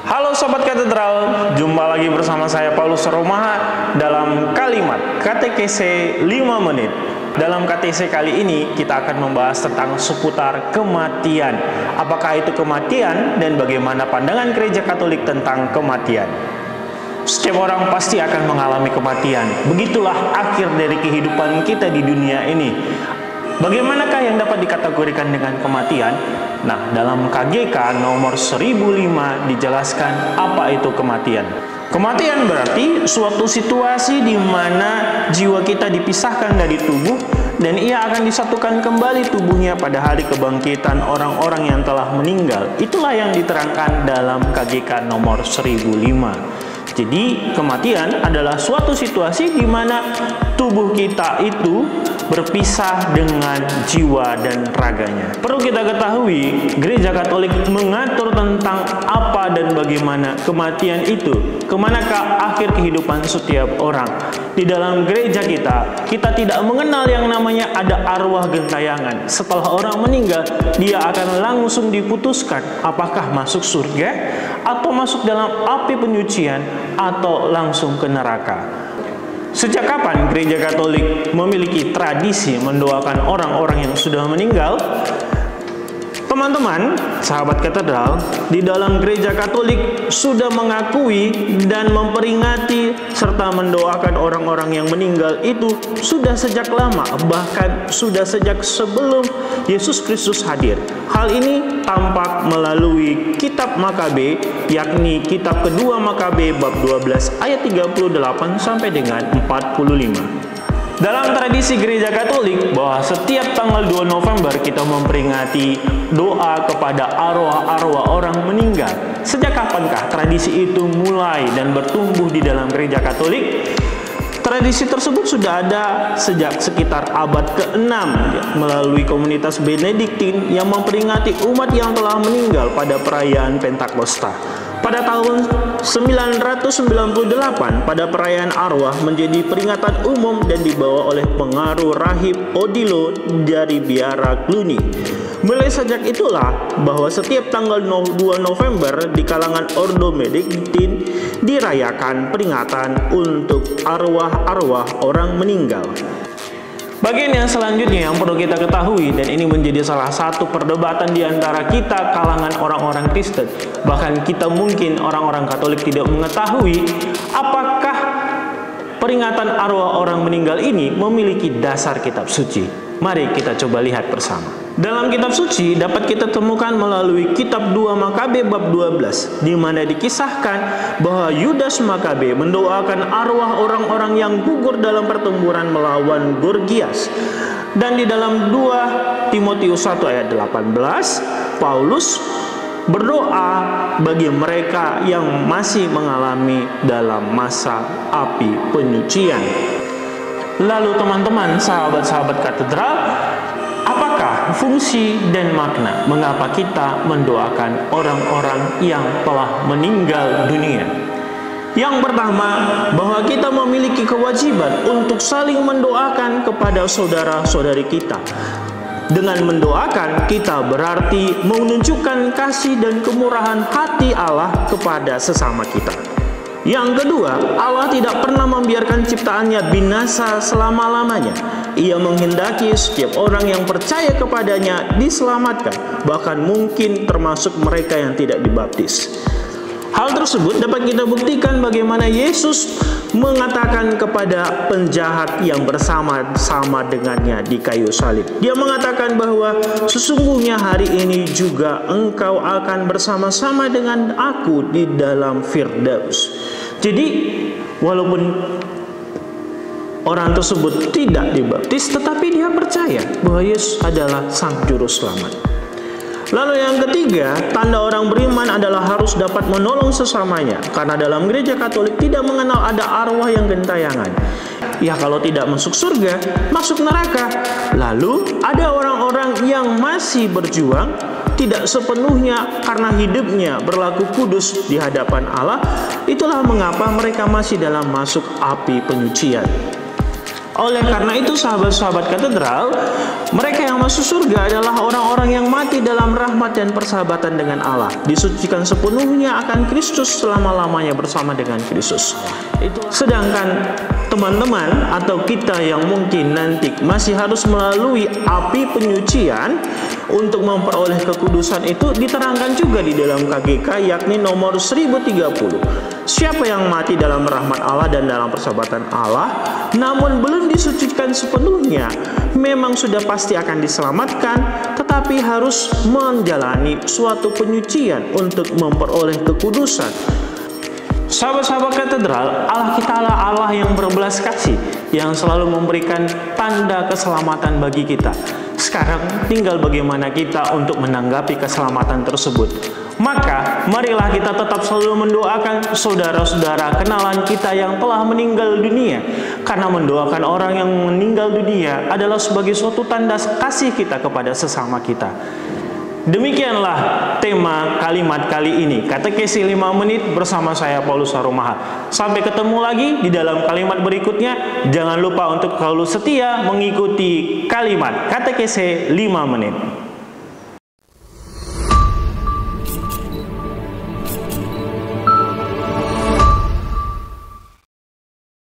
Halo Sobat Katedral, jumpa lagi bersama saya Paulus Romaha dalam kalimat KTKC 5 menit. Dalam KTKC kali ini kita akan membahas tentang seputar kematian. Apakah itu kematian dan bagaimana pandangan Gereja Katolik tentang kematian? Setiap orang pasti akan mengalami kematian. Begitulah akhir dari kehidupan kita di dunia ini. Bagaimanakah yang dapat dikategorikan dengan kematian? Nah, dalam KGK nomor 1005 dijelaskan apa itu kematian. Kematian berarti suatu situasi di mana jiwa kita dipisahkan dari tubuh dan ia akan disatukan kembali tubuhnya pada hari kebangkitan orang-orang yang telah meninggal. Itulah yang diterangkan dalam KGK nomor 1005. Jadi, kematian adalah suatu situasi di mana tubuh kita itu berpisah dengan jiwa dan raganya. Perlu kita ketahui, Gereja Katolik mengatur tentang apa dan bagaimana kematian itu. Kemanakah akhir kehidupan setiap orang? Di dalam gereja kita tidak mengenal yang namanya ada arwah gentayangan. Setelah orang meninggal, dia akan langsung diputuskan apakah masuk surga atau masuk dalam api penyucian atau langsung ke neraka. Sejak kapan Gereja Katolik memiliki tradisi mendoakan orang-orang yang sudah meninggal? Teman-teman, sahabat katedral, di dalam Gereja Katolik sudah mengakui dan memperingati serta mendoakan orang-orang yang meninggal itu sudah sejak lama, bahkan sudah sejak sebelum Yesus Kristus hadir. Hal ini tampak melalui kitab Makabe, yakni kitab kedua Makabe bab 12 ayat 38 sampai dengan 45. Dalam tradisi Gereja Katolik, bahwa setiap tanggal 2 November kita memperingati doa kepada arwah-arwah orang meninggal. Sejak kapankah tradisi itu mulai dan bertumbuh di dalam Gereja Katolik? Tradisi tersebut sudah ada sejak sekitar abad ke-6 melalui komunitas Benediktin yang memperingati umat yang telah meninggal pada perayaan Pentakosta. Pada tahun 998, pada perayaan arwah menjadi peringatan umum dan dibawa oleh pengaruh rahib Odilo dari biara Cluny. Mulai sejak itulah bahwa setiap tanggal 2 November di kalangan Ordo Benediktin dirayakan peringatan untuk arwah-arwah orang meninggal. Bagian yang selanjutnya yang perlu kita ketahui, dan ini menjadi salah satu perdebatan di antara kita kalangan orang-orang Kristen, bahkan kita mungkin orang-orang Katolik tidak mengetahui apakah peringatan arwah orang meninggal ini memiliki dasar kitab suci. Mari kita coba lihat bersama. Dalam kitab suci dapat kita temukan melalui kitab 2 Makabe bab 12, di mana dikisahkan bahwa Yudas Makabe mendoakan arwah orang-orang yang gugur dalam pertempuran melawan Gorgias. Dan di dalam 2 Timotius 1 ayat 18, Paulus berdoa bagi mereka yang masih mengalami dalam masa api penyucian. Lalu teman-teman, sahabat-sahabat katedral, apakah fungsi dan makna mengapa kita mendoakan orang-orang yang telah meninggal dunia? Yang pertama, bahwa kita memiliki kewajiban untuk saling mendoakan kepada saudara-saudari kita. Dengan mendoakan, kita berarti menunjukkan kasih dan kemurahan hati Allah kepada sesama kita. Yang kedua, Allah tidak pernah membiarkan ciptaannya binasa selama-lamanya. Ia menghendaki setiap orang yang percaya kepadanya diselamatkan, bahkan mungkin termasuk mereka yang tidak dibaptis. Hal tersebut dapat kita buktikan bagaimana Yesus mengatakan kepada penjahat yang bersama-sama dengannya di kayu salib. Dia mengatakan bahwa sesungguhnya hari ini juga engkau akan bersama-sama dengan aku di dalam Firdaus. Jadi, walaupun orang tersebut tidak dibaptis, tetapi dia percaya bahwa Yesus adalah Sang Juru Selamat. Lalu yang ketiga, tanda orang beriman adalah harus dapat menolong sesamanya. Karena dalam Gereja Katolik tidak mengenal ada arwah yang gentayangan. Ya, kalau tidak masuk surga, masuk neraka. Lalu ada orang-orang yang masih berjuang, tidak sepenuhnya karena hidupnya berlaku kudus di hadapan Allah. Itulah mengapa mereka masih dalam masuk api penyucian. Oleh karena itu, sahabat-sahabat katedral, mereka yang masuk surga adalah orang-orang yang mati dalam rahmat dan persahabatan dengan Allah, disucikan sepenuhnya akan Kristus selama-lamanya bersama dengan Kristus. Sedangkan teman-teman atau kita yang mungkin nanti masih harus melalui api penyucian untuk memperoleh kekudusan, itu diterangkan juga di dalam KGK, yakni nomor 1030. Siapa yang mati dalam rahmat Allah dan dalam persahabatan Allah, namun belum disucikan sepenuhnya, memang sudah pasti akan diselamatkan, tetapi harus menjalani suatu penyucian untuk memperoleh kekudusan. Sahabat-sahabat katedral, Allah kita adalah Allah yang berbelas kasih, yang selalu memberikan tanda keselamatan bagi kita. Sekarang tinggal bagaimana kita untuk menanggapi keselamatan tersebut. Maka marilah kita tetap selalu mendoakan saudara-saudara kenalan kita yang telah meninggal dunia, karena mendoakan orang yang meninggal dunia adalah sebagai suatu tanda kasih kita kepada sesama kita. Demikianlah tema kalimat kali ini, katekesi 5 menit bersama saya Paulus Sarumaha. Sampai ketemu lagi di dalam kalimat berikutnya. Jangan lupa untuk selalu setia mengikuti kalimat katekesi 5 menit.